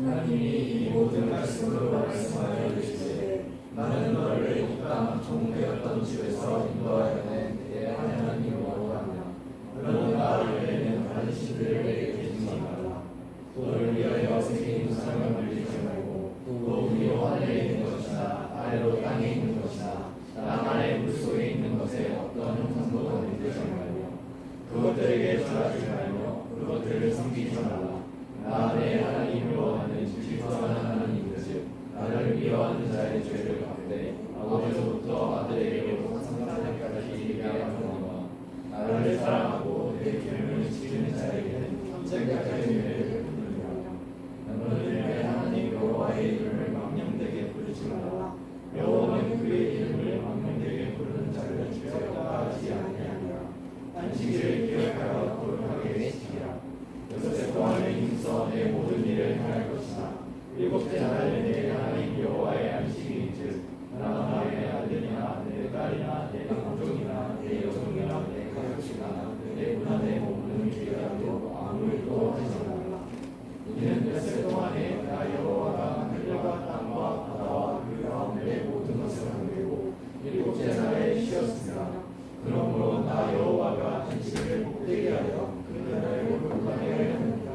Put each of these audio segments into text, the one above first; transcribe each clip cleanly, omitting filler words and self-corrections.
하나님이 이 모든 말씀으로 말씀하여 이르시되 나는 너를 이 땅 종되었던 집에서 인도하여 내 하나님 여호와냐. 너는 나를 외에는 다른 신들을 내게 두지 말라. 너를 위하여 새긴 우상을 만들지 말고 또 위로 하늘에 있는 것이나 아래로 땅에 있는 것이나 땅 아래 물속에 있는 것에 어떤 형상도 만들지 말며 그것들에게 절하지 말며 그것들을 섬기지 말라. 나 내 하나님 여호와는 질투하는 하나님이즉 나를 미워하는 자의 죄를 갚되 아버지로부터 아들에게로 상상자까지 이르게 하노니와 나를 사랑하고 내 계명을 지키는 자에게는 평생까지 은혜를 베푸느니라. 너는 내 하나님 여호와의 이름을 망령되게 부르지 말라. 여호와는 그의 이름을 망령되게 부르는 자를 죄없다 하지 아니하니라. 안식일을 기억하여 거룩하게 지키라. 6세 동안을 힘써 내 모든 일을 행할 것이나 7째 날에 내 하나님 여호와의 안식일인즉 나와 내 아들이나 내 딸이나 내 남종이나 내 여종이나 내 가족이나 내 문화 내 모든 기라도 아무 일도 하지 말라. 이는 6세 동안에 나 여호와가 하늘과 땅과 바다와 그 가운데 모든 것을 만들고 7째 날에 쉬었으나 그러므로 나 여호와가 안식일을 복되게 하여 그 날을 거룩하게 하였느니라.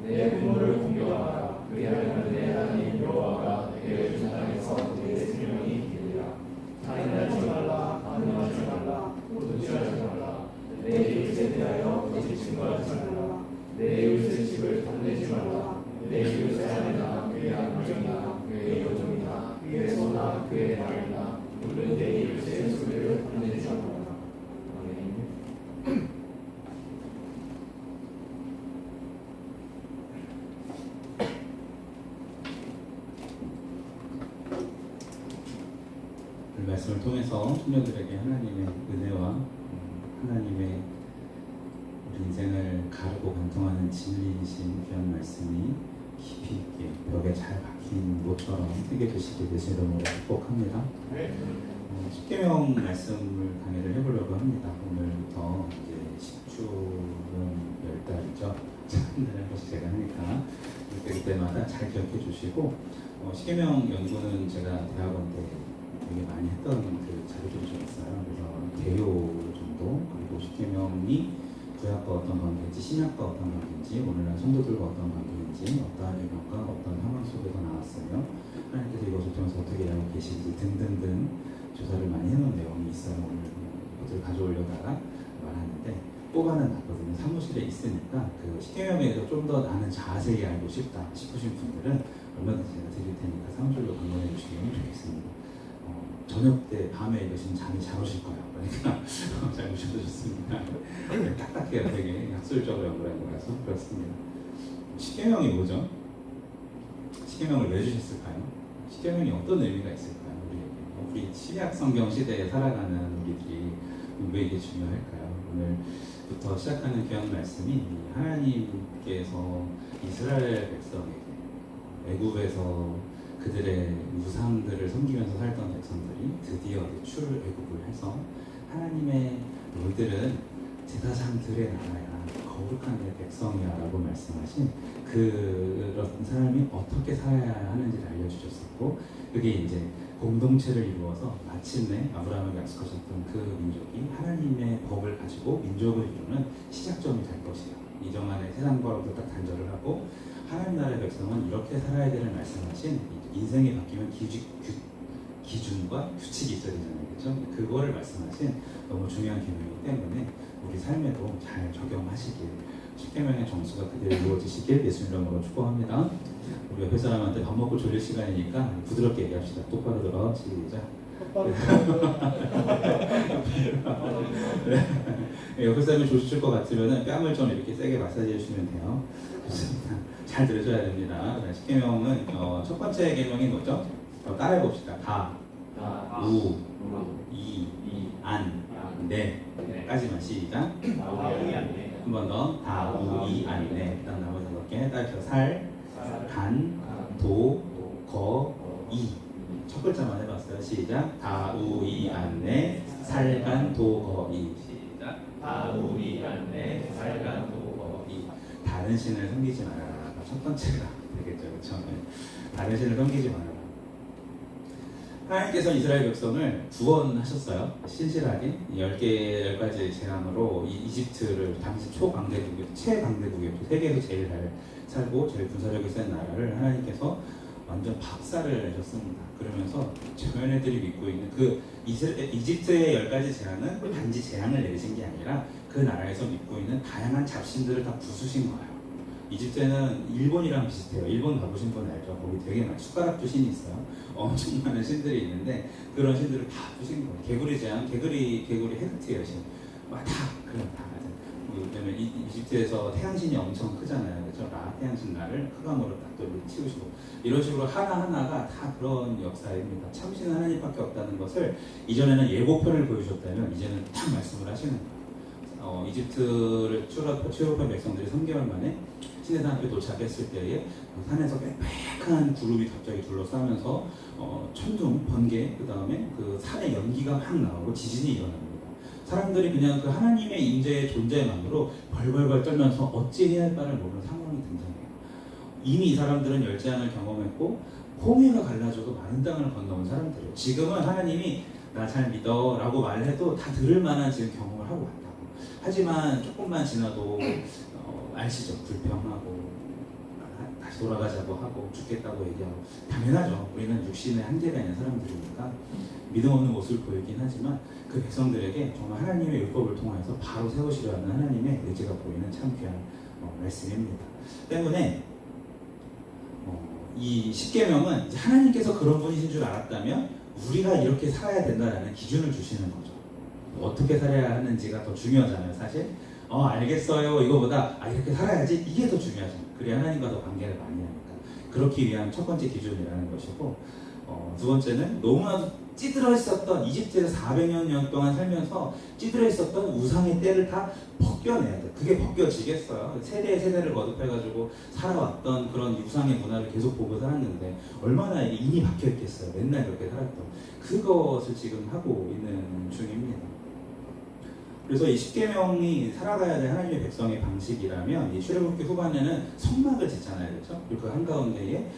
내 부모를 공경하라. 그리하면 내 하나님 여호와가 내게 준 땅에서 내 생명이 있으리라. 살인하지 말라. 간음하지 말라. 도둑질하지 말라. 내 이웃에 대하여 거짓 증거하지 말라. 내 이웃의 집을 탐내지 말라. 내 이웃의 아내나 그의 남종이나 그의 여종이나 그의 소나 그의 나이나 물론 내 이웃의 소유를 탐내지 말라. 말씀을 통해서 청년들에게 하나님의 은혜와 하나님의 우리 인생을 가르고 관통하는 진리이신 귀한 말씀이 깊이 있게 벽에 잘 박힌 못처럼 새겨주시게 되신 이름으로 축복합니다. 십계명 말씀을 강의를 해보려고 합니다. 오늘부터 이제 10주는 10달이죠. 한 번씩 제가 하니까 그때마다 잘 기억해 주시고 십계명 연구는 제가 대학원 때 되게 많이 했던 그 자료들이 좀 있어요. 그래서 개요 정도, 그리고 십계명이 구약과 어떤 관계인지 신약과 어떤 관계인지 오늘날 성도들과 어떤 관계인지 어떠한 배경과 어떤 상황 속에서 나왔으며 하나님께서 이것을 통해서 어떻게 알고 계신지 등등등 조사를 많이 해놓은 내용이 있어요. 오늘 이것을 가져오려다가 말하는데 뽑아는 놨거든요. 사무실에 있으니까 그 십계명에 대해서 좀 더 나는 자세히 알고 싶다 싶으신 분들은 얼마든지 제가 드릴 테니까 사무실로 방문해 주시면 좋겠습니다. 저녁 때 밤에 읽으시면 잠이 잘 오실 거예요. 그러니까 잘 오셔도 좋습니다. 딱딱해요. 되게 학술적으로 연구한 거라서 그렇습니다. 십계명이 뭐죠? 십계명을 왜 주셨을까요? 십계명이 어떤 의미가 있을까요? 우리 신약 성경 시대에 살아가는 우리들이 왜 이게 중요할까요? 오늘부터 시작하는 귀한 말씀이 하나님께서 이스라엘 백성에게 애굽에서 그들의 우상들을 섬기면서 살던 백성들이 드디어 출애굽을 해서 하나님의 너희들은 제사장들의 나라야, 거룩한 내 백성이야 라고 말씀하신 그런 사람이 어떻게 살아야 하는지를 알려주셨었고, 그게 이제 공동체를 이루어서 마침내 아브라함에게 약속하셨던 그 민족이 하나님의 법을 가지고 민족을 이루는 시작점이 될 것이야. 이정 안에 세상과로부터 딱 단절을 하고 하나님 나라의 백성은 이렇게 살아야 되는 말씀하신 인생이 바뀌면 기준과 규칙이 있어야 되잖아요. 그렇죠? 그거를 말씀하신 너무 중요한 계명이기 때문에 우리 삶에도 잘 적용하시길, 십계명의 정수가 그대로 이루어지시길 예수님 이름으로 축복합니다. 우리 옆에 사람한테 밥 먹고 졸릴 시간이니까 부드럽게 얘기합시다. 똑바로 들어. 시작. 네. 옆에 사람이 조실 것 같으면 뺨을 좀 이렇게 세게 마사지 해주시면 돼요. 좋습니다. 잘 들으셔야 됩니다. 십계명은 첫 번째 계명이 뭐죠? 따라해 봅시다. 다, 우, 이, 안, 네 까지만 시작. 한 번 더. 다, 우, 이, 안, 네. 일단 나머지 5개 따라서 살, 간, 도, 거, 이. 첫 글자만 해봤어요. 시작. 다, 우, 이, 안, 네. 살, 간, 도, 거, 이. 시작. 다, 우, 이, 안, 네. 살, 간, 도, 거, 이. 다른 신을 섬기지 말아라. 첫 번째가 되겠죠. 그렇죠? 다른 신을 섬기지 말아라. 하나님께서 이스라엘 백성을 구원하셨어요. 신실하게 10가지 재앙으로 이집트를 당시 초강대국이었고 최강대국이었고 세계에서 제일 잘 살고 제일 군사력이 센 나라를 하나님께서 완전 박살을 내셨습니다. 그러면서 저희네들이 믿고 있는 그 이집트의 10가지 재앙은 단지 재앙을 내리신 게 아니라 그 나라에서 믿고 있는 다양한 잡신들을 다 부수신 거예요. 이집트는 일본이랑 비슷해요. 일본 가보신 분 알죠? 거기 되게 많은 숟가락도 신이 있어요. 엄청 많은 신들이 있는데 그런 신들을 다 부신 거예요. 개구리 재앙, 개구리 헤르트 여신, 다 그런 다 맞아요. 그다음에 이집트에서 태양신이 엄청 크잖아요. 그렇죠? 라 태양신 나를 흑암으로 딱 또 치우시고 이런 식으로 하나하나가 다 그런 역사입니다. 참신은 하나님밖에 없다는 것을 이전에는 예고편을 보여주셨다면 이제는 딱 말씀을 하시는 거예요. 이집트를 출애굽한 백성들이 3개월 만에 시내산 앞에 도착했을 때에 산에서 빽빽한 구름이 갑자기 둘러싸면서 천둥, 번개, 그 다음에 그 산에 연기가 확 나오고 지진이 일어납니다. 사람들이 그냥 그 하나님의 임재의 존재만으로 벌벌벌 떨면서 어찌 해야 할 바를 모르는 상황이 등장해요. 이미 이 사람들은 열재앙을 경험했고 홍해가 갈라져도 많은 땅을 건너온 사람들이에요. 지금은 하나님이 나 잘 믿어 라고 말해도 다 들을 만한 지금 경험을 하고 왔다고. 하지만 조금만 지나도 아시죠? 불평하고 다시 돌아가자고 하고 죽겠다고 얘기하고 당연하죠. 우리는 육신의 한계가 있는 사람들이니까 믿음 없는 모습을 보이긴 하지만 그 백성들에게 정말 하나님의 율법을 통해서 바로 세우시려 하는 하나님의 의지가 보이는 참 귀한 말씀입니다. 때문에 이 십계명은 이제 하나님께서 그런 분이신 줄 알았다면 우리가 이렇게 살아야 된다라는 기준을 주시는 거죠. 어떻게 살아야 하는지가 더 중요하잖아요. 사실 알겠어요 이거보다 이렇게 살아야지 이게 더 중요하잖아요. 그래야 하나님과 더 관계를 많이 하니까. 그렇기 위한 첫 번째 기준이라는 것이고 두 번째는 너무나도 찌들어 있었던 이집트에서 400여 년 동안 살면서 찌들어 있었던 우상의 때를 다 벗겨내야 돼. 그게 벗겨지겠어요. 세대의 세대를 거듭해가지고 살아왔던 그런 우상의 문화를 계속 보고 살았는데 얼마나 인이 박혀있겠어요. 맨날 그렇게 살았던 그것을 지금 하고 있는 중입니다. 그래서 이 십계명이 살아가야 될 하나님의 백성의 방식이라면 이 출애굽기 후반에는 성막을 짓잖아요, 그렇죠? 그리고 그 한가운데에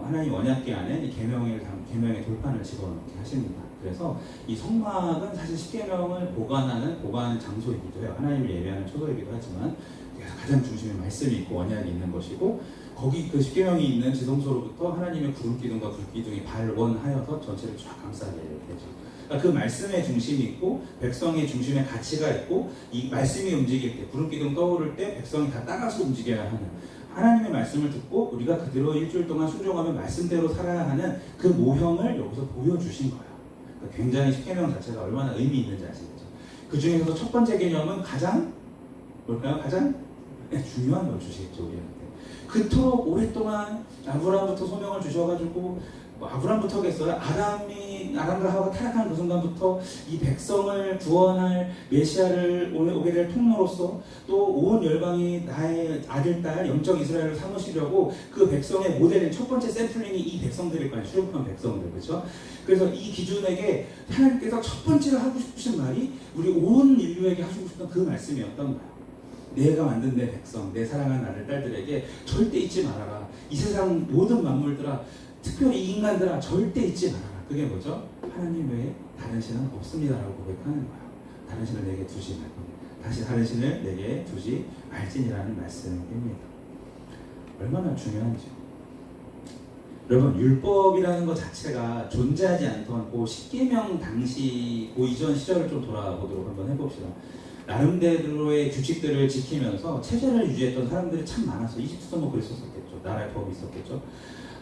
하나님 언약궤 안에 이 계명의 돌판을 집어넣게 하십니다. 그래서 이 성막은 사실 십계명을 보관 장소이기도 해요. 하나님을 예배하는 초소이기도 하지만 가장 중심에 말씀이 있고 언약이 있는 것이고 거기 그 십계명이 있는 지성소로부터 하나님의 구름 기둥과 불 기둥이 발원하여서 전체를 쫙 감싸게 되죠. 그 말씀의 중심이 있고 백성의 중심에 가치가 있고 이 말씀이 움직일 때 구름기둥 떠오를 때 백성이 다 따라서 움직여야 하는 하나님의 말씀을 듣고 우리가 그대로 일주일 동안 순종하면 말씀대로 살아야 하는 그 모형을 여기서 보여주신 거예요. 그러니까 굉장히 십계명 자체가 얼마나 의미 있는지 아시겠죠? 그 중에서도 첫 번째 개념은 가장 뭘까요? 가장 중요한 걸 주시겠죠 우리한테. 그토록 오랫동안 아브라함부터 소명을 주셔가지고 아브라함부터겠어요. 아담과 하와가 타락한 그 순간부터 이 백성을 구원할 메시아를 오게 될 통로로서 또 온 열방이 나의 아들, 딸, 영적 이스라엘을 삼으시려고 그 백성의 모델인 첫 번째 샘플링이 이 백성들일 거예요. 출애굽한 백성들, 그렇죠? 그래서 이 기준에게 하나님께서 첫 번째로 하고 싶으신 말이 우리 온 인류에게 하시고 싶던 그 말씀이었던 거예요. 내가 만든 내 백성, 내 사랑하는 아들, 딸들에게 절대 잊지 말아라. 이 세상 모든 만물들아, 특별히 이 인간들아 절대 잊지 말아라. 그게 뭐죠? 하나님 외에 다른 신은 없습니다라고 고백하는 거예요. 다른 신을 내게 두지 말고 다시 다른 신을 내게 두지 말지니라는 말씀입니다. 얼마나 중요한지요. 여러분 율법이라는 것 자체가 존재하지 않던 그 십계명 당시 그 이전 시절을 좀 돌아보도록 한번 해봅시다. 나름대로의 규칙들을 지키면서 체제를 유지했던 사람들이 참 많았어요. 이집트도 뭐 그랬었겠죠. 나라의 법이 있었겠죠.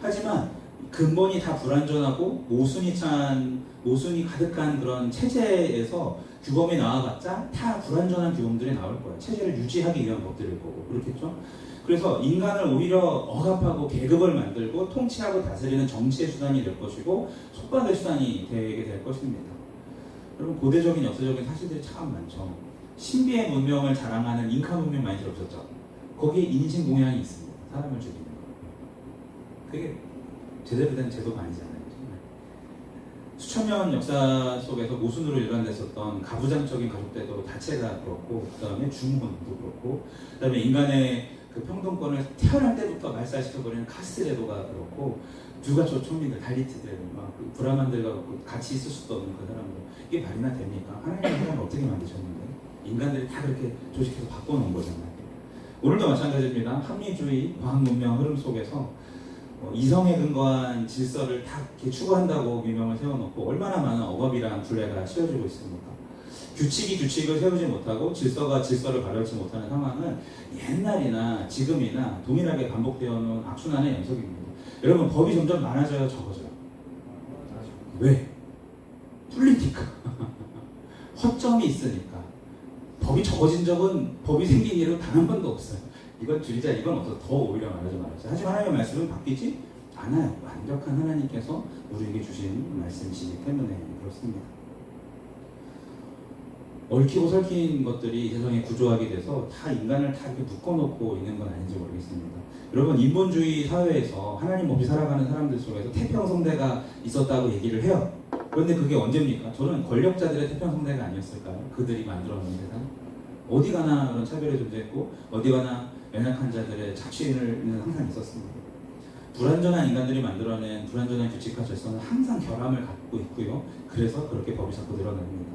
하지만 근본이 다 불완전하고 모순이 가득한 그런 체제에서 규범이 나와봤자 다 불완전한 규범들이 나올 거예요. 체제를 유지하기 위한 법들일 거고 그렇겠죠. 그래서 인간을 오히려 억압하고 계급을 만들고 통치하고 다스리는 정치의 수단이 될 것이고 속박의 수단이 되게 될 것입니다. 여러분 고대적인 역사적인 사실들이 참 많죠. 신비의 문명을 자랑하는 잉카 문명 많이 들어보셨죠? 거기에 인신공양이 있습니다. 사람을 죽이는 거. 그게 제대로 된 제도가 아니잖아요. 수천 년 역사 속에서 모순으로 일관됐었던 가부장적인 가족제도 자체가 그렇고 그 다음에 중혼도 그렇고 그 다음에 인간의 그 평등권을 태어날 때부터 말살시켜버리는 카스트레도가 그렇고 두가초 총리들, 달리트들, 그 브라만들과 같이 있을 수도 없는 그 사람들, 이게 말이나 됩니까? 하나님의 사람을 어떻게 만드셨는데? 인간들이 다 그렇게 조직해서 바꿔놓은 거잖아요. 오늘도 마찬가지입니다. 합리주의, 과학문명 흐름 속에서 이성에 근거한 질서를 다 이렇게 추구한다고 민명을 세워놓고 얼마나 많은 억압이랑 굴레가 씌워지고 있습니까? 규칙이 규칙을 세우지 못하고 질서가 질서를 가려지 못하는 상황은 옛날이나 지금이나 동일하게 반복되어 오는 악순환의 연속입니다. 여러분, 법이 점점 많아져요, 적어져요? 왜? 풀리니까. 허점이 있으니까. 법이 적어진 적은, 법이 생긴 일은 단 한 번도 없어요. 이건 줄이자, 이건 없어. 더 오히려 말하지. 하지만 하나님의 말씀은 바뀌지 않아요. 완벽한 하나님께서 우리에게 주신 말씀이시기 때문에 그렇습니다. 얽히고 설킨 것들이 세상에 구조하게 돼서 다 인간을 다 이렇게 묶어놓고 있는 건 아닌지 모르겠습니다. 여러분, 인본주의 사회에서 하나님 없이 살아가는 사람들 속에서 태평성대가 있었다고 얘기를 해요. 그런데 그게 언제입니까? 저는 권력자들의 태평성대가 아니었을까요? 그들이 만들어놓은 세상? 어디 가나 그런 차별이 존재했고 어디 가나 연약한 자들의 착취는 항상 있었습니다. 불완전한 인간들이 만들어낸 불완전한 규칙과 질서는 항상 결함을 갖고 있고요. 그래서 그렇게 법이 자꾸 늘어납니다.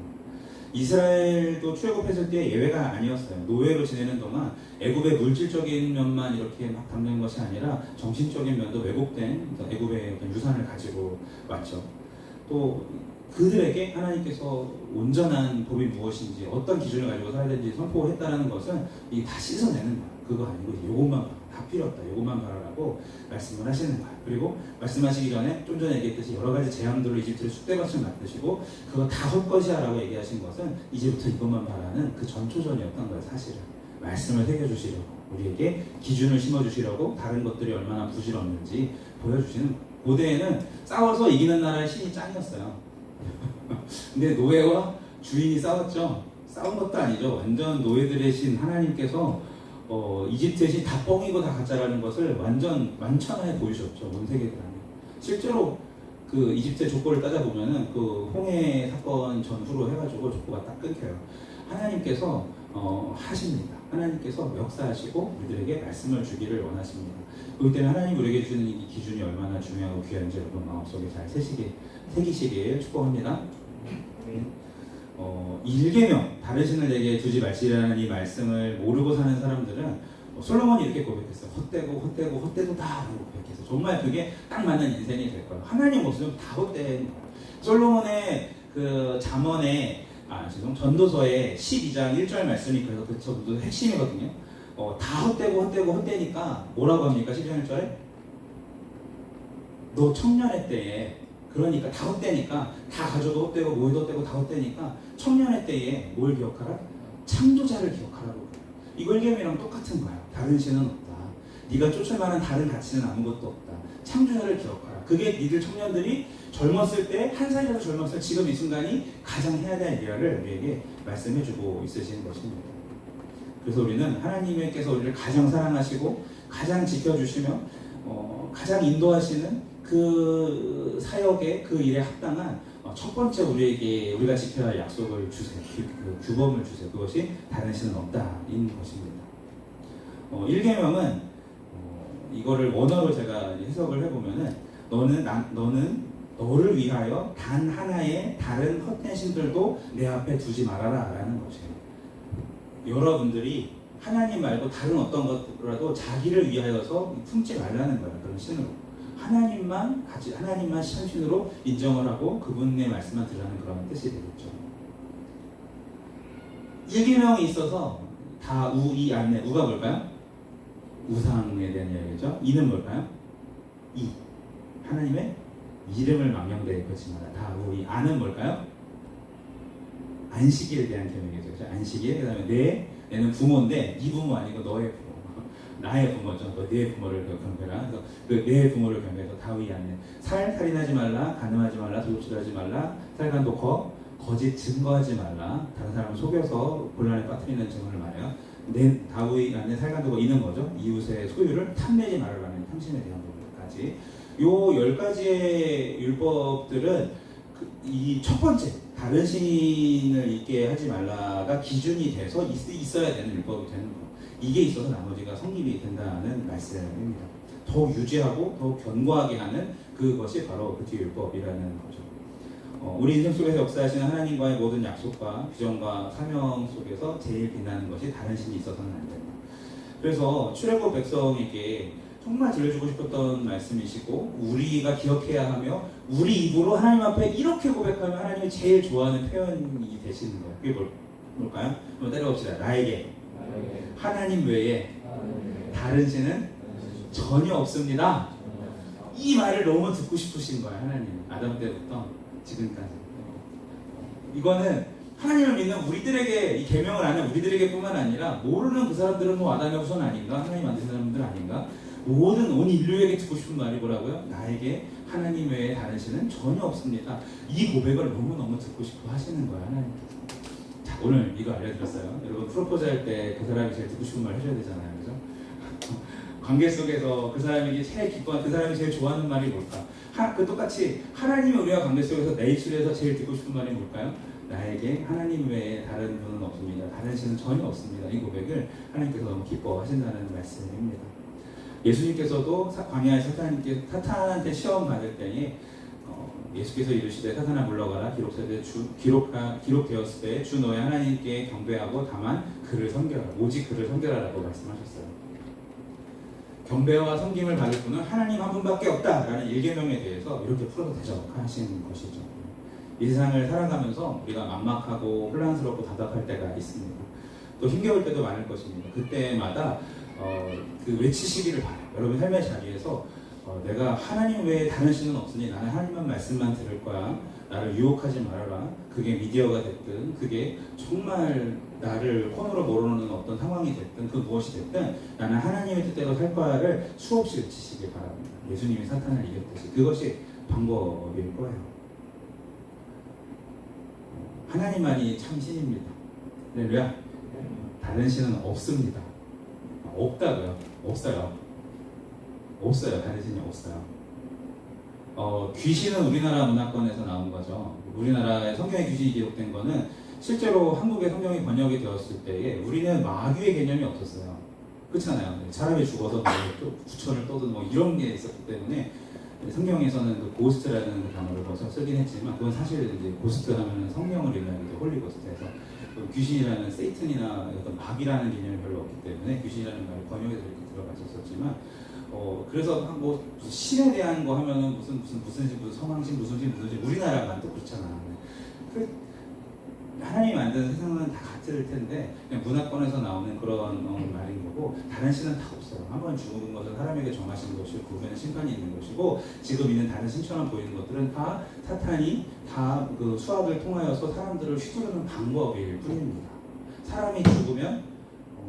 이스라엘도 출애굽했을 때 예외가 아니었어요. 노예로 지내는 동안 애굽의 물질적인 면만 이렇게 막 담는 것이 아니라 정신적인 면도 왜곡된 애굽의 어떤 유산을 가지고 왔죠. 또 그들에게 하나님께서 온전한 법이 무엇인지 어떤 기준을 가지고 살아야 되는지 선포했다는 것은 이 다 씻어내는 거야. 그거 아니고 요것만 봐. 다 필요 없다. 요것만 봐라라고 말씀을 하시는 거야. 그리고 말씀하시기 전에 좀 전에 얘기했듯이 여러 가지 재앙들로 이집트를 쑥대밭을 만드시고 그거 다 헛것이야 라고 얘기하신 것은 이제부터 이것만 봐라는 그 전초전이었던 거예요. 사실은 말씀을 새겨주시려고 우리에게 기준을 심어주시려고 다른 것들이 얼마나 부질없는지 보여주시는 거예요. 고대에는 싸워서 이기는 나라의 신이 짱이었어요. 근데 노예와 주인이 싸웠죠. 싸운 것도 아니죠. 완전 노예들의 신 하나님께서 이집트의 신 다 뻥이고 다 가짜라는 것을 완전 만천하에 보이셨죠. 온 세계들한테. 실제로 그 이집트의 족보를 따져보면은 그 홍해 사건 전후로 해가지고 족보가 딱 끊겨요. 하나님께서 하십니다. 하나님께서 역사하시고 우리들에게 말씀을 주기를 원하십니다. 그렇기 때문에 하나님 우리에게 주는 이 기준이 얼마나 중요하고 귀한지 여러분 마음속에 잘 새기시길 축복합니다. 1계명 다른 신을 내게 두지 말지라는 이 말씀을 모르고 사는 사람들은 솔로몬이 이렇게 고백했어요. 헛되고다 라고 고백해서 정말 그게 딱 맞는 인생이 될 거예요. 하나님 없으면 다 헛된 거예요. 솔로몬의 그 잠언의 전도서의 12장 1절 말씀이 그래서 그 전도 핵심이거든요. 다 헛되니까 뭐라고 합니까? 12장 1절에 너 청년의 때에, 그러니까 다 헛되니까 다 가져도 헛되고 모여도 헛되고 다 헛되니까 청년의 때에 뭘 기억하라? 창조자를 기억하라고 그래요. 이걸 계명이랑 똑같은 거야. 다른 신은 없다. 네가 쫓을 만한 다른 가치는 아무것도 없다. 창조자를 기억하라. 그게 니들 청년들이 젊었을 때, 한 살이라도 젊었을 때 지금 이 순간이 가장 해야 될 일을 우리에게 말씀해주고 있으신 것입니다. 그래서 우리는 하나님께서 우리를 가장 사랑하시고 가장 지켜주시며 가장 인도하시는 그 사역의 그 일에 합당한 첫 번째 우리가 지켜야 할 약속을 주세요. 그 규범을 주세요. 그것이 다른 신은 없다인 것입니다. 1계명은 이거를 원어로 제가 해석을 해보면은 너는 너를 위하여 단 하나의 다른 헛된 신들도 내 앞에 두지 말아라 라는 것이에요. 여러분들이 하나님 말고 다른 어떤 것라도 자기를 위하여서 품지 말라는 거예요. 그런 신으로. 하나님만 신으로 인정을 하고 그분의 말씀만 들으라는 그런 뜻이 되겠죠. 1계명이 있어서 다 이 안에 우가 뭘까요? 우상에 대한 이야기죠. 이는 뭘까요? 하나님의 이름을 망령되게 걸지 마라. 다 이 안은 뭘까요? 안식일에 대한 계명이죠. 그렇죠? 안식일. 그다음에 내는 부모인데 네 부모 아니고 너의 부모. 나의 부모죠. 내 부모를 경배라. 그래서 내 부모를 경배해서 다윗 안에 살인하지 말라, 간음하지 말라, 도둑질하지 말라, 살간 독허, 거짓 증거하지 말라, 다른 사람을 속여서 곤란에 빠뜨리는 증언을 말해요. 내 다윗 안에 살간 독허 있는 거죠. 이웃의 소유를 탐내지 말라는 탐심에 대한 부분까지. 요 10가지의 율법들은 이 첫 번째 다른 신을 있게 하지 말라가 기준이 돼서 있어야 되는 율법이 되는 거예요. 이게 있어서 나머지가 성립이 된다는 말씀입니다. 더욱 유지하고 더욱 견고하게 하는 그것이 바로 그 뒤의 율법이라는 거죠. 우리 인생 속에서 역사하시는 하나님과의 모든 약속과 비전과 사명 속에서 제일 빛나는 것이 다른 신이 있어서는 안 된다. 그래서 출애굽 백성에게 정말 들려주고 싶었던 말씀이시고 우리가 기억해야 하며 우리 입으로 하나님 앞에 이렇게 고백하면 하나님이 제일 좋아하는 표현이 되시는 거예요. 그게 뭘까요? 한번 때려봅시다. 나에게 하나님 외에 다른 신은 전혀 없습니다. 이 말을 너무 듣고 싶으신 거예요. 하나님 아담 때부터 지금까지. 이거는 하나님을 믿는 우리들에게 이 계명을 아는 우리들에게뿐만 아니라 모르는 그 사람들은 뭐 아담의 후손 아닌가? 하나님 만드신 사람들 아닌가? 모든 온 인류에게 듣고 싶은 말이 뭐라고요? 나에게 하나님 외에 다른 신은 전혀 없습니다. 이 고백을 너무너무 듣고 싶어 하시는 거예요. 하나님께서. 자, 오늘 이거 알려드렸어요. 여러분 프로포즈 할 때 그 사람이 제일 듣고 싶은 말 해줘야 되잖아요. 그죠? 관계 속에서 그 사람에게 제일 기뻐하는 그 사람이 제일 좋아하는 말이 뭘까? 그 똑같이 하나님이 우리와 관계 속에서 내 입술에서 제일 듣고 싶은 말이 뭘까요? 나에게 하나님 외에 다른 분은 없습니다. 다른 신은 전혀 없습니다. 이 고백을 하나님께서 너무 기뻐하신다는 말씀입니다. 예수님께서도 광야에 사탄한테 시험 받을 때에 예수께서 이르시되 사탄아 물러가라 기록되었을 때 주 너의 하나님께 경배하고 다만 그를 섬겨라 오직 그를 섬겨라라고 말씀하셨어요. 경배와 섬김을 받을 분은 하나님 한 분밖에 없다라는 일계명에 대해서 이렇게 풀어도 대적하신 것이죠. 이 세상을 살아가면서 우리가 막막하고 혼란스럽고 답답할 때가 있습니다. 또 힘겨울 때도 많을 것입니다. 그때마다 그 외치시기를 바라요. 여러분 삶의 자리에서 내가 하나님 외에 다른 신은 없으니 나는 하나님만 말씀만 들을 거야. 나를 유혹하지 말아라. 그게 미디어가 됐든 그게 정말 나를 코너로 몰아넣는 어떤 상황이 됐든 그 무엇이 됐든 나는 하나님의 뜻대로 살 거야를 수없이 외치시길 바랍니다. 예수님이 사탄을 이겼듯이 그것이 방법일 거예요. 하나님만이 참 신입니다. 할렐루야. 다른 신은 없습니다. 없다고요? 없어요. 없어요. 다른 신이 없어요. 귀신은 우리나라 문화권에서 나온 거죠. 우리나라의 성경에 귀신이 기록된 거는 실제로 한국의 성경이 번역이 되었을 때에 우리는 마귀의 개념이 없었어요. 그렇잖아요. 사람이 죽어서 뭐 구천을 떠든 뭐 이런 게 있었기 때문에 성경에서는 그 고스트라는 그 단어를 벌써 쓰긴 했지만 그건 사실 이제 고스트 하면 성령을 의미하는 홀리고스트에서 귀신이라는 세이튼이나 어떤 마귀라는 개념이 별로 없기 때문에 귀신이라는 말이 번역에서 이렇게 들어갔었지만 그래서 뭐 신에 대한 거 하면은 무슨 성황신 무슨 신 우리나라만 또 그렇잖아. 하나님이 만든 세상은 다 같을 텐데 그냥 문화권에서 나오는 그런 말인 거고 다른 신은 다 없어요. 한 번 죽은 것은 사람에게 정하신 것이고 그 후에는 심판이 있는 것이고 지금 있는 다른 신처럼 보이는 것들은 다 사탄이 다 그 수학을 통하여서 사람들을 휘두르는 방법일 뿐입니다. 사람이 죽으면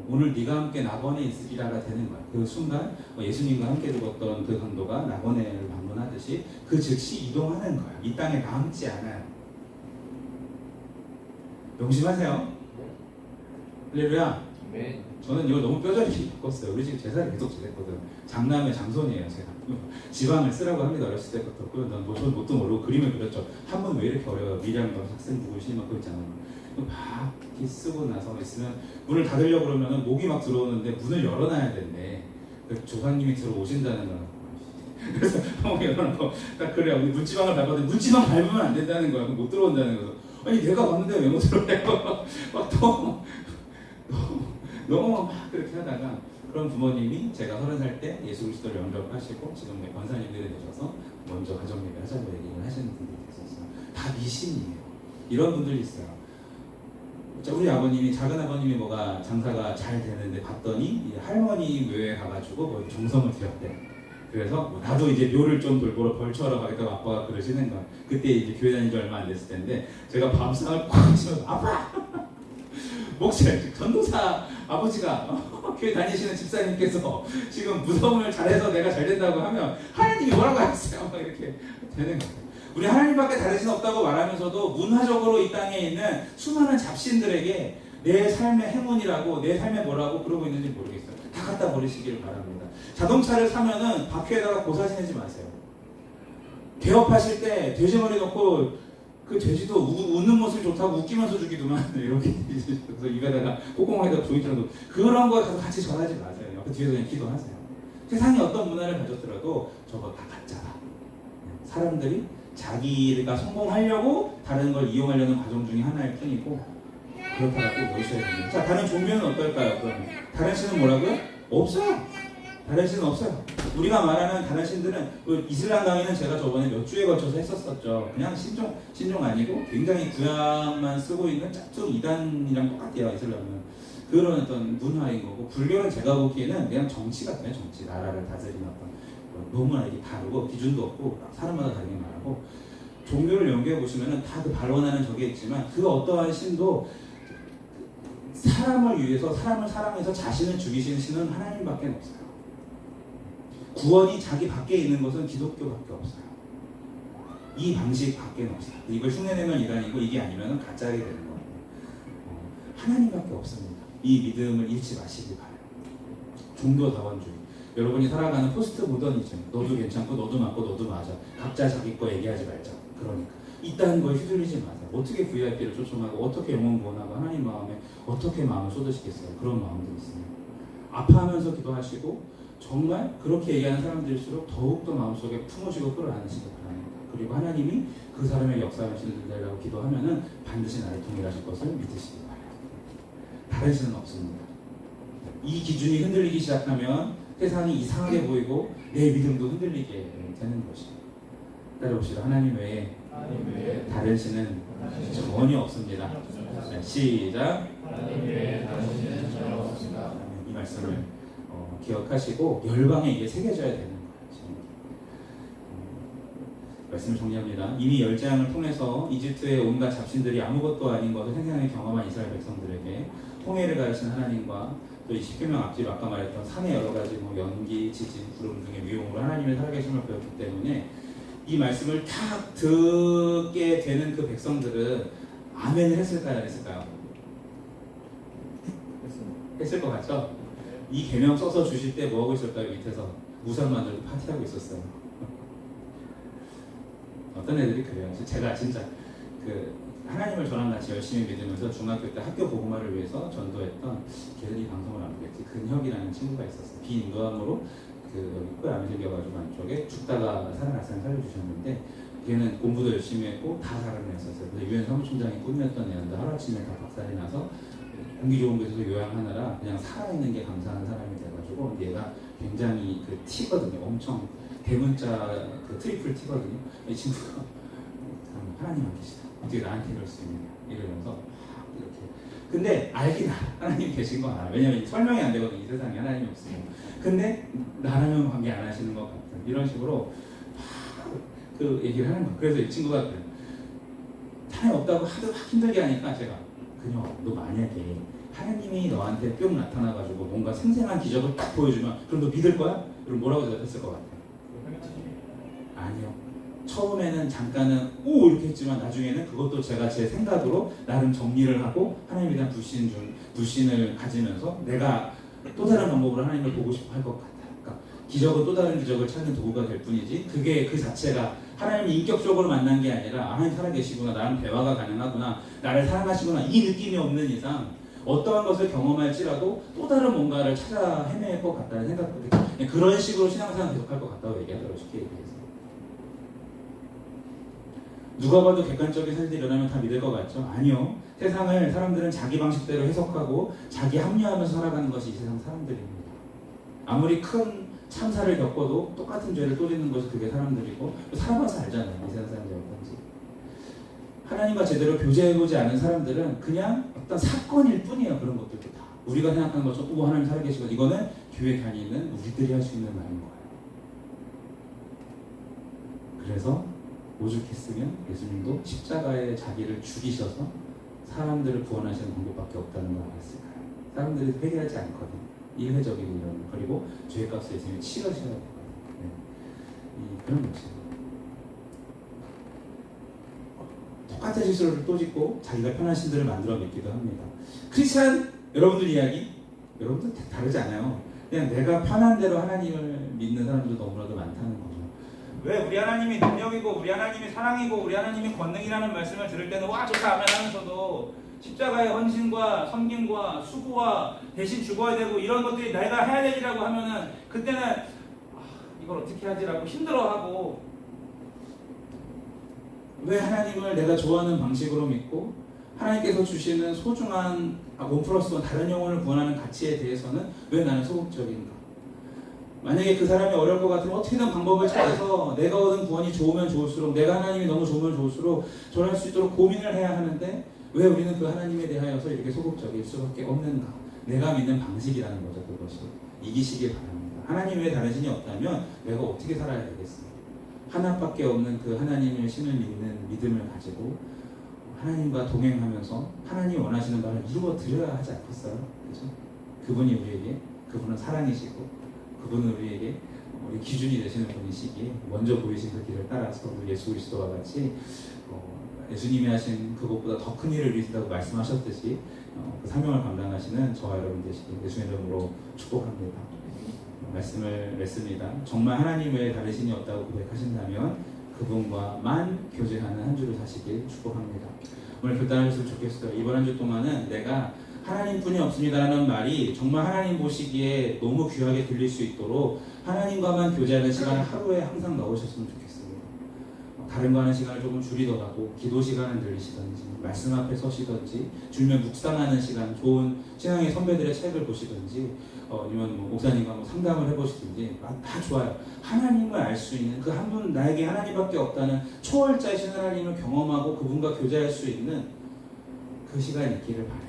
오늘 네가 함께 낙원에 있으리라가 되는 거야. 그 순간 예수님과 함께 죽었던 그 강도가 낙원을 방문하듯이 그 즉시 이동하는 거야. 이 땅에 남지 않아요. 명심하세요. 할렐루야. 네. 저는 이걸 너무 뼈저리게 바꿨어요. 우리 집 제사를 계속 지냈거든. 장남의 장손이에요. 제가 지방을 쓰라고 합니다. 어렸을 때부터. 난 저는 뭣도 모르고 그림을 그렸죠. 한 번 왜 이렇게 어려워요. 미량 학생 누구 심막 그거 있잖아요. 막 이렇게 쓰고 나서 있으면 문을 닫으려고 그러면 목이 막 들어오는데 문을 열어놔야 된대. 조상님이 들어오신다는 거야. 그래서 형 열어놓고 딱 그래요. 문지방을 밟았는데 문지방 밟으면 안 된다는 거야. 못 들어온다는 거야. 아니 내가 봤는데 왜 못 들어오냐고 막 너무 막 그렇게 하다가 그런 부모님이 제가 30살 때 예수 그리스도를 영접하시고 지금 권사님들이 되셔서 먼저 가정예배 하자고 얘기를 하시는 분들이 계셨어요. 다 미신이에요. 이런 분들이 있어요. 우리 아버님이 작은 아버님이 뭐가 장사가 잘 되는데 봤더니 할머니 묘에 가가지고 뭐 정성을 들였대. 그래서 나도 이제 묘를 좀 돌보러 벌초하러 가겠다고 아빠가 그러시는 거야. 그때 이제 교회 다닌 지 얼마 안 됐을 텐데 제가 밤상을 꽉 치면서 아빠! 목사님, 전도사 아버지가 교회 다니시는 집사님께서 지금 무덤을 잘해서 내가 잘 된다고 하면 하나님이 뭐라고 하셨어요? 막 이렇게 되는 거예요. 우리 하나님밖에 다른 신 없다고 말하면서도 문화적으로 이 땅에 있는 수많은 잡신들에게 내 삶의 행운이라고 내 삶의 뭐라고 그러고 있는지 모르겠어요. 다 갖다 버리시기를 바랍니다. 자동차를 사면은 바퀴에다가 고사 지내지 마세요. 개업하실 때 돼지머리 넣고 그 돼지도 웃는 모습이 좋다고 웃기면서 주기도만 이렇게 그래서 입에다가 콧구멍에다가 종이처럼 그런 거 가서 같이 전하지 마세요. 그 뒤에서 그냥 기도하세요. 세상이 어떤 문화를 가졌더라도 저거 다 가짜다. 사람들이 자기가 성공하려고 다른 걸 이용하려는 과정 중에 하나일 뿐이고 그렇다고 보셔야 됩니다. 자, 다른 종교는 어떨까요? 그러면 다른 신은 뭐라고요? 없어요. 다른 신은 없어요. 우리가 말하는 다른 신들은 그 이슬람 강의는 제가 저번에 몇 주에 걸쳐서 했었었죠. 그냥 신종 아니고 굉장히 구약만 쓰고 있는 짝퉁 이단이랑 똑같아요. 이슬람은 그런 어떤 문화인 거고, 불교는 제가 보기에는 그냥 정치 같아요. 정치, 나라를 다스리는 어떤 너무나 이게 다르고 기준도 없고 사람마다 다르게 말하고, 종교를 연구해 보시면은 다 그 발언하는 저게 있지만 그 어떠한 신도 사람을 위해서 사람을 사랑해서 자신을 죽이시는 신은 하나님밖에 없어요. 구원이 자기 밖에 있는 것은 기독교밖에 없어요. 이 방식밖에 없어요. 이걸 흉내내면 이단이고 이게 아니면 가짜게 되는 거예요. 하나님밖에 없습니다. 이 믿음을 잃지 마시길 바라요. 종교다원주의. 여러분이 살아가는 포스트 모더니즘. 너도 괜찮고 너도 맞고 너도 맞아. 각자 자기 거 얘기하지 말자. 그러니까 이딴 거에 휘둘리지 마세요. 어떻게 VIP를 초청하고 어떻게 영혼 구원하고 하나님 마음에 어떻게 마음을 쏟으시겠어요. 그런 마음도 있어요. 아파하면서 기도하시고 정말 그렇게 얘기하는 사람들일수록 더욱더 마음속에 품어지고 끌어안으시길 바랍니다. 그리고 하나님이 그 사람의 역사하시는 데라고 기도하면은 반드시 나를 통일하실 것을 믿으시기 바랍니다. 다른 신은 없습니다. 이 기준이 흔들리기 시작하면 세상이 이상하게 보이고 내 믿음도 흔들리게 되는 것입니다. 따라봅시다. 하나님 외에 다른 신은 전혀 없습니다. 자, 시작. 하나님 외에 다른 신은 전혀 없습니다. 이 말씀을 기억하시고 열방에 이게 새겨져야 되는 거예요. 말씀을 정리합니다. 이미 열재앙을 통해서 이집트의 온갖 잡신들이 아무것도 아닌 것을 생생하게 경험한 이스라엘 백성들에게 통해를 가하신 하나님과 또 이 십계명 앞뒤로 아까 말했던 산의 여러 가지 연기, 지진, 구름 등의 위용으로 하나님의 살아계심을 배웠기 때문에 이 말씀을 딱 듣게 되는 그 백성들은 아멘을 했을까요? 안 했을까요? 했을 것 같죠? 이 계명 써서 주실 때 뭐하고 있었다고 밑에서 우산 만들고 파티하고 있었어요. 어떤 애들이 그래요. 제가 진짜 그 하나님을 저랑 같이 열심히 믿으면서 중학교 때 학교 복음화를 위해서 전도했던, 걔들이 방송을 안 보겠지, 근혁이라는 친구가 있었어요. 비인도함으로 그 코에 암이 생겨가지고 안쪽에 죽다가 살아났으면 살려주셨는데, 걔는 공부도 열심히 했고 다 살아냈었어요. 근데 유엔 사무총장이 꿈이었던 애인데 하루아침에 다 박살이 나서 공기 좋은 곳에서 요양하느라 그냥 살아있는 게 감사한 사람이 돼가지고, 얘가 굉장히 그 T거든요. 엄청 대문자 그 트리플 T거든요. 이 친구가 하나님 안 계시다. 어떻게 나한테 이럴 수 있느냐 이러면서 이렇게. 근데 알긴 하나님 계신 거 알아. 왜냐면 설명이 안 되거든. 이 세상에 하나님이 없으면. 근데 나라면 관계 안 하시는 것 같아. 이런 식으로 그 얘기를 하는 거야. 그래서 이 친구가 그래. 하나님 없다고 하도 힘들게 하니까 제가, 그녀 너 만약에 하나님이 너한테 뿅 나타나가지고 뭔가 생생한 기적을 딱 보여주면 그럼 너 믿을 거야? 그럼 뭐라고 대답했을 것 같아요? 아니요. 처음에는 잠깐은 오 이렇게 했지만 나중에는 그것도 제가 제 생각으로 나름 정리를 하고 하나님에 대한 불신을 가지면서 내가 또 다른 방법으로 하나님을 보고 싶어 할 것 같아요. 그러니까 기적은 또 다른 기적을 찾는 도구가 될 뿐이지, 그게 그 자체가 하나님이 인격적으로 만난 게 아니라 하나님 살아계시구나, 나랑 대화가 가능하구나, 나를 사랑하시구나, 이 느낌이 없는 이상 어떠한 것을 경험할지라도 또 다른 뭔가를 찾아 헤맬 것 같다는 생각들이, 그런 식으로 신앙생활 계속할 것 같다고 얘기하더라고요. 쉽게 얘기해서. 누가 봐도 객관적인 사실이 일어나면 다 믿을 것 같죠? 아니요. 세상을 사람들은 자기 방식대로 해석하고 자기 합리화하면서 살아가는 것이 이 세상 사람들입니다. 아무리 큰 참사를 겪어도 똑같은 죄를 또 짓는 것이 그게 사람들이고, 살아봐서 알잖아요. 이 세상 사람들이 어떤지. 하나님과 제대로 교제해보지 않은 사람들은 그냥 어떤 사건일 뿐이에요. 그런 것들도 다. 우리가 생각하는 것처럼 하나님 살아계시고, 이거는 교회 다니는 우리들이 할 수 있는 말인 거예요. 그래서 오죽했으면 예수님도 십자가에 자기를 죽이셔서 사람들을 구원하시는 방법밖에 없다는 걸 알았을까요? 사람들이 회개하지 않거든. 일회적인 이런, 그리고 죄값을 예수님이 치러셔야 되거든. 그런 것이에요. 똑같은 실수를 또 짓고 자기가 편한 신들을 만들어 맺기도 합니다. 크리스찬 여러분들 이야기, 여러분들 다르지 않아요. 그냥 내가 편한 대로 하나님을 믿는 사람들도 너무나도 많다는 거죠. 왜 우리 하나님이 능력이고 우리 하나님이 사랑이고 우리 하나님이 권능이라는 말씀을 들을 때는 와 좋다 아멘 하면서도 십자가의 헌신과 섬김과 수고와 대신 죽어야 되고 이런 것들이 내가 해야 되리라고 하면은 그때는 이걸 어떻게 하지라고 힘들어하고 왜 하나님을 내가 좋아하는 방식으로 믿고 하나님께서 주시는 소중한 1+1 다른 영혼을 구원하는 가치에 대해서는 왜 나는 소극적인가? 만약에 그 사람이 어려울 것 같으면 어떻게든 방법을 찾아서 내가 얻은 구원이 좋으면 좋을수록 내가 하나님이 너무 좋으면 좋을수록 전할 수 있도록 고민을 해야 하는데 왜 우리는 그 하나님에 대하여서 이렇게 소극적일 수밖에 없는가? 내가 믿는 방식이라는 거죠. 그것이 이기시길 바랍니다. 하나님 외에 다른 신이 없다면 내가 어떻게 살아야 되겠습니까? 하나밖에 없는 그 하나님의 신을 믿는 믿음을 가지고 하나님과 동행하면서 하나님이 원하시는 바를 이루어 드려야 하지 않겠어요? 그렇죠? 그분이 우리에게 그분은 사랑이시고 그분은 우리에게 우리 기준이 되시는 분이시기에 먼저 보이신 그 길을 따라서 우리 예수 그리스도와 같이 예수님이 하신 그것보다 더 큰 일을 이루신다고 말씀하셨듯이 그 사명을 감당하시는 저와 여러분 되시길 예수의 이름으로 축복합니다. 말씀을 맺습니다. 정말 하나님 외에 다른 신이 없다고 고백하신다면 그분과만 교제하는 한 주를 사시길 축복합니다. 오늘 결단하셨으면 좋겠어요. 이번 한 주 동안은 내가 하나님뿐이 없습니다라는 말이 정말 하나님 보시기에 너무 귀하게 들릴 수 있도록 하나님과만 교제하는 시간을 하루에 항상 넣으셨으면 좋겠습니다. 다른 거 하는 시간을 조금 줄이더라도 기도 시간을 늘리시든지 말씀 앞에 서시든지 주님을 묵상하는 시간, 좋은 신앙의 선배들의 책을 보시든지 아니면 목사님과 상담을 해보시든지 다 좋아요. 하나님을 알 수 있는 그 한 분, 나에게 하나님밖에 없다는 초월자이신 하나님을 경험하고 그분과 교제할 수 있는 그 시간이 있기를 바라요.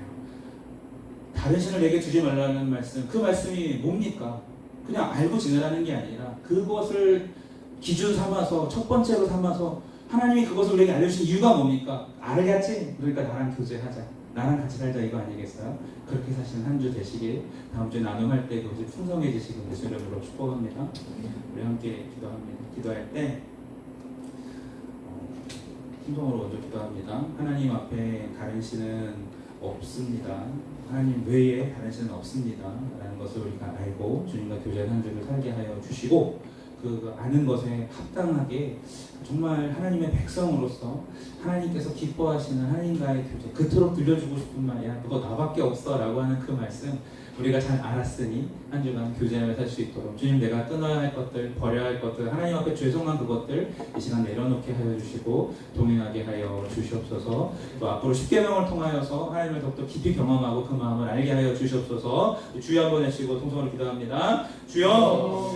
다른 신을 내게 주지 말라는 말씀, 그 말씀이 뭡니까? 그냥 알고 지내라는 게 아니라 그것을 기준 삼아서 첫 번째로 삼아서 하나님이 그것을 우리에게 알려주신 이유가 뭡니까? 알겠지? 그러니까 나랑 교제하자, 나랑 같이 살자, 이거 아니겠어요? 그렇게 사시는 한 주 되시길, 다음 주에 나눔할 때 그것이 풍성해지시길 예수 이름으로 축복합니다. 우리 함께 기도합니다. 기도할 때 심성으로 먼저 기도합니다. 하나님 앞에 다른 신은 없습니다. 하나님 외에 다른 신은 없습니다 라는 것을 우리가 알고 주님과 교제하는 한 주를 살게 하여 주시고 그 아는 것에 합당하게 정말 하나님의 백성으로서 하나님께서 기뻐하시는 하나님과의 교제, 그토록 들려주고 싶은 말이야, 그거 나밖에 없어 라고 하는 그 말씀 우리가 잘 알았으니 한 주간 교제하며 살 수 있도록 주님, 내가 끊어야 할 것들, 버려야 할 것들, 하나님 앞에 죄송한 그것들 이 시간 내려놓게 하여 주시고 동행하게 하여 주시옵소서. 또 앞으로 10계명을 통하여서 하나님을 더욱더 깊이 경험하고 그 마음을 알게 하여 주시옵소서. 주여 한번 해주시고 통성으로 기도합니다. 주여,